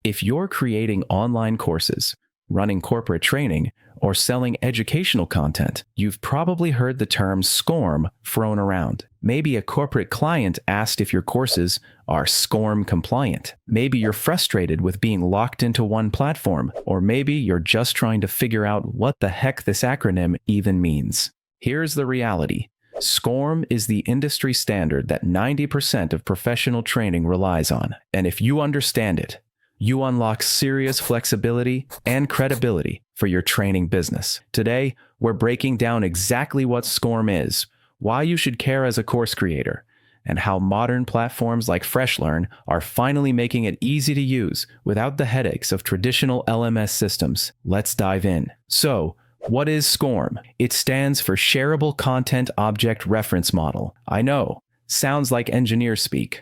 If you're creating online courses, running corporate training, or selling educational content, you've probably heard the term SCORM thrown around. Maybe a corporate client asked if your courses are SCORM-compliant. Maybe you're frustrated with being locked into one platform, or maybe you're just trying to figure out what the heck this acronym even means. Here's the reality. SCORM is the industry standard that 90% of professional training relies on, and if you understand it, you unlock serious flexibility and credibility for your training business. Today, we're breaking down exactly what SCORM is, why you should care as a course creator, and how modern platforms like FreshLearn are finally making it easy to use without the headaches of traditional LMS systems. Let's dive in. So, what is SCORM? It stands for Sharable Content Object Reference Model. I know, sounds like engineer speak,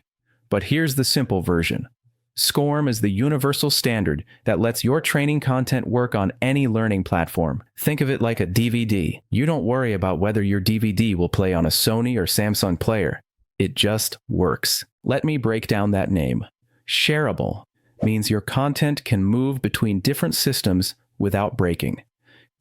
but here's the simple version. SCORM is the universal standard that lets your training content work on any learning platform. Think of it like a DVD. You don't worry about whether your DVD will play on a Sony or Samsung player. It just works. Let me break down that name. Sharable means your content can move between different systems without breaking.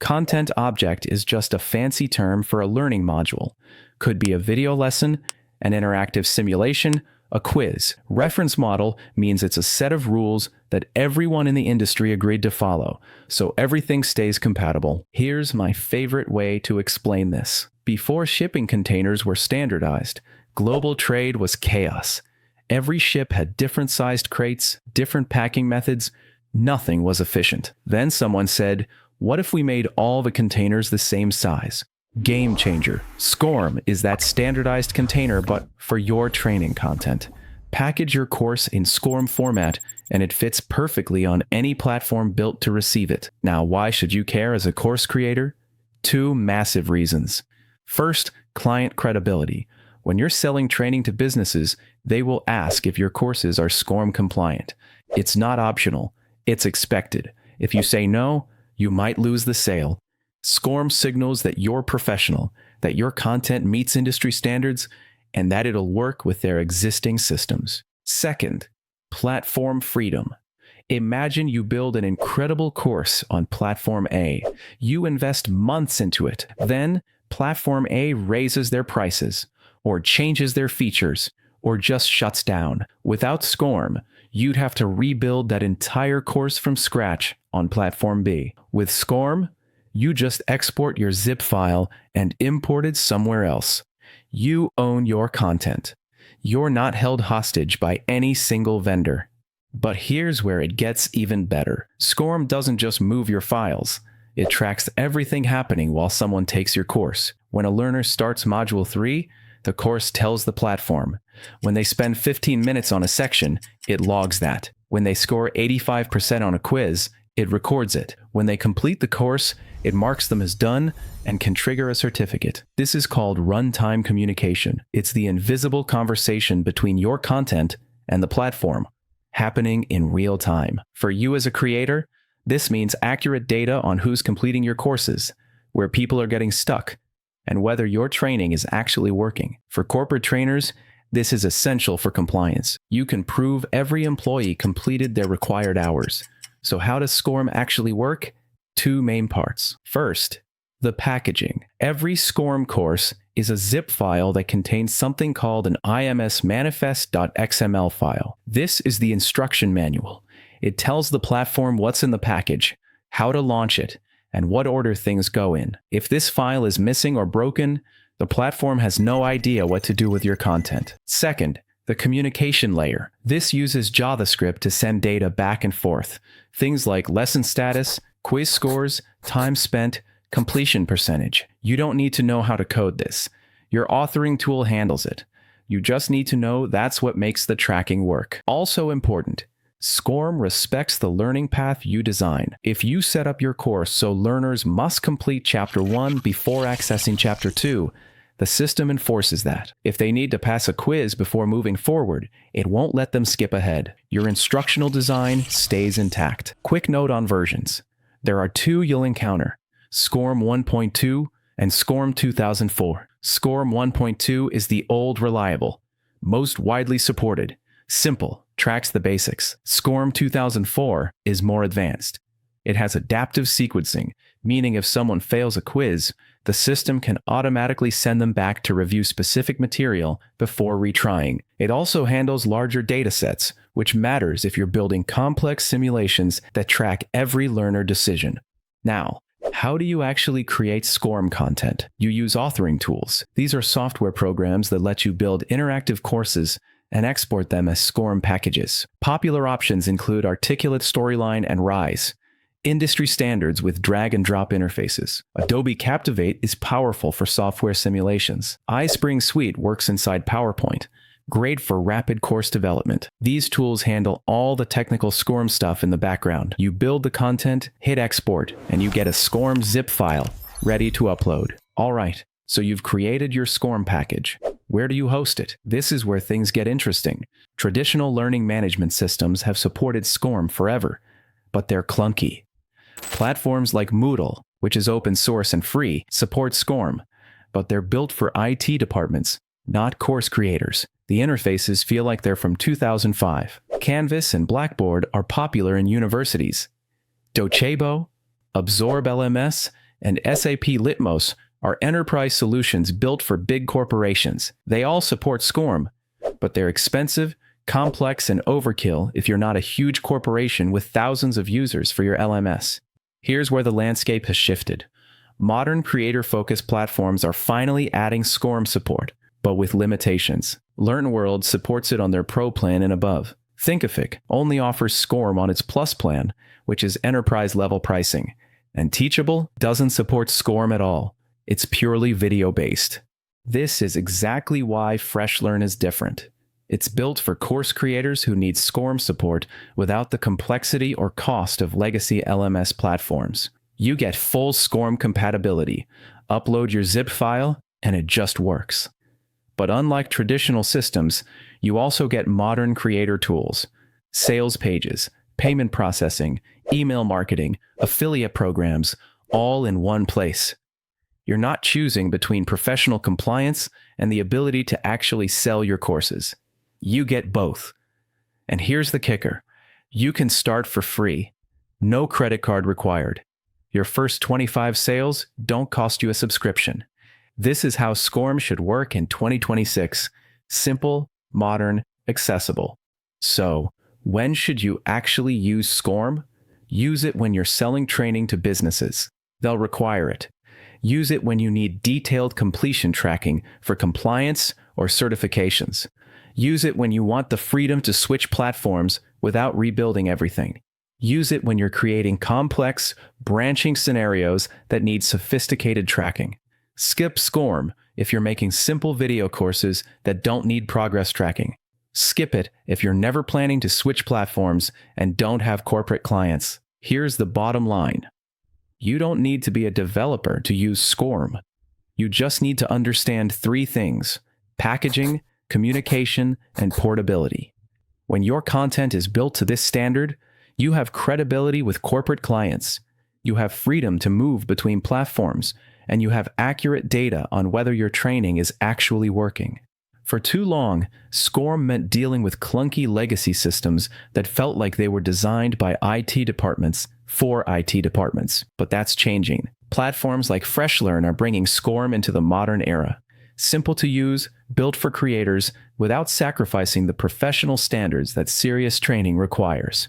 Content object is just a fancy term for a learning module. Could be a video lesson, an interactive simulation, a quiz. Reference model means it's a set of rules that everyone in the industry agreed to follow, so everything stays compatible. Here's my favorite way to explain this. Before shipping containers were standardized, global trade was chaos. Every ship had different sized crates, different packing methods. Nothing was efficient. Then someone said, what if we made all the containers the same size? Game changer. SCORM is that standardized container, but for your training content. Package your course in SCORM format, and it fits perfectly on any platform built to receive it. Now, why should you care as a course creator? Two massive reasons. First, client credibility. When you're selling training to businesses, they will ask if your courses are SCORM compliant. It's not optional. It's expected. If you say no, you might lose the sale. SCORM signals that you're professional, that your content meets industry standards, and that it'll work with their existing systems. Second, platform freedom. Imagine you build an incredible course on Platform A. You invest months into it. Then, Platform A raises their prices, or changes their features, or just shuts down. Without SCORM, you'd have to rebuild that entire course from scratch on Platform B. With SCORM, you just export your zip file and import it somewhere else. You own your content. You're not held hostage by any single vendor. But here's where it gets even better. SCORM doesn't just move your files. It tracks everything happening while someone takes your course. When a learner starts Module 3, the course tells the platform. When they spend 15 minutes on a section, it logs that. When they score 85% on a quiz, it records it. When they complete the course, it marks them as done and can trigger a certificate. This is called runtime communication. It's the invisible conversation between your content and the platform, happening in real time. For you as a creator, this means accurate data on who's completing your courses, where people are getting stuck, and whether your training is actually working. For corporate trainers, this is essential for compliance. You can prove every employee completed their required hours. So how does SCORM actually work? Two main parts. First, the packaging. Every SCORM course is a zip file that contains something called an IMS manifest.xml file. This is the instruction manual. It tells the platform what's in the package, how to launch it, and what order things go in. If this file is missing or broken, the platform has no idea what to do with your content. Second, the communication layer. This uses JavaScript to send data back and forth. Things like lesson status, quiz scores, time spent, completion percentage. You don't need to know how to code this. Your authoring tool handles it. You just need to know that's what makes the tracking work. Also important, SCORM respects the learning path you design. If you set up your course so learners must complete Chapter 1 before accessing Chapter 2, the system enforces that. If they need to pass a quiz before moving forward, it won't let them skip ahead. Your instructional design stays intact. Quick note on versions. There are two you'll encounter, SCORM 1.2 and SCORM 2004. SCORM 1.2 is the old reliable, most widely supported, simple, tracks the basics. SCORM 2004 is more advanced. It has adaptive sequencing, meaning if someone fails a quiz, the system can automatically send them back to review specific material before retrying. It also handles larger datasets, which matters if you're building complex simulations that track every learner decision. Now, how do you actually create SCORM content? You use authoring tools. These are software programs that let you build interactive courses and export them as SCORM packages. Popular options include Articulate Storyline and Rise, industry standards with drag-and-drop interfaces. Adobe Captivate is powerful for software simulations. iSpring Suite works inside PowerPoint, great for rapid course development. These tools handle all the technical SCORM stuff in the background. You build the content, hit export, and you get a SCORM zip file ready to upload. All right, so you've created your SCORM package. Where do you host it? This is where things get interesting. Traditional learning management systems have supported SCORM forever, but they're clunky. Platforms like Moodle, which is open source and free, support SCORM, but they're built for IT departments, not course creators. The interfaces feel like they're from 2005. Canvas and Blackboard are popular in universities. Docebo, AbsorbLMS, and SAP Litmos are enterprise solutions built for big corporations. They all support SCORM, but they're expensive, complex, and overkill if you're not a huge corporation with thousands of users for your LMS. Here's where the landscape has shifted. Modern creator-focused platforms are finally adding SCORM support, but with limitations. LearnWorld supports it on their Pro plan and above. Thinkific only offers SCORM on its Plus plan, which is enterprise-level pricing. And Teachable doesn't support SCORM at all. It's purely video-based. This is exactly why FreshLearn is different. It's built for course creators who need SCORM support without the complexity or cost of legacy LMS platforms. You get full SCORM compatibility. Upload your zip file, and it just works. But unlike traditional systems, you also get modern creator tools, sales pages, payment processing, email marketing, affiliate programs, all in one place. You're not choosing between professional compliance and the ability to actually sell your courses. You get both. And here's the kicker. You can start for free. No credit card required. Your first 25 sales don't cost you a subscription. This is how SCORM should work in 2026. Simple, modern, accessible. So, when should you actually use SCORM? Use it when you're selling training to businesses. They'll require it. Use it when you need detailed completion tracking for compliance or certifications. Use it when you want the freedom to switch platforms without rebuilding everything. Use it when you're creating complex, branching scenarios that need sophisticated tracking. Skip SCORM if you're making simple video courses that don't need progress tracking. Skip it if you're never planning to switch platforms and don't have corporate clients. Here's the bottom line. You don't need to be a developer to use SCORM. You just need to understand 3 things: packaging, communication, and portability. When your content is built to this standard, you have credibility with corporate clients. You have freedom to move between platforms, and you have accurate data on whether your training is actually working. For too long, SCORM meant dealing with clunky legacy systems that felt like they were designed by IT departments for IT departments. But that's changing. Platforms like FreshLearn are bringing SCORM into the modern era. Simple to use, built for creators, without sacrificing the professional standards that serious training requires.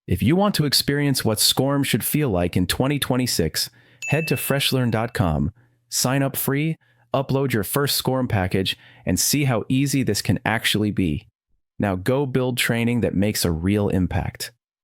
If you want to experience what SCORM should feel like in 2026, head to freshlearn.com, sign up free, upload your first SCORM package, and see how easy this can actually be. Now go build training that makes a real impact.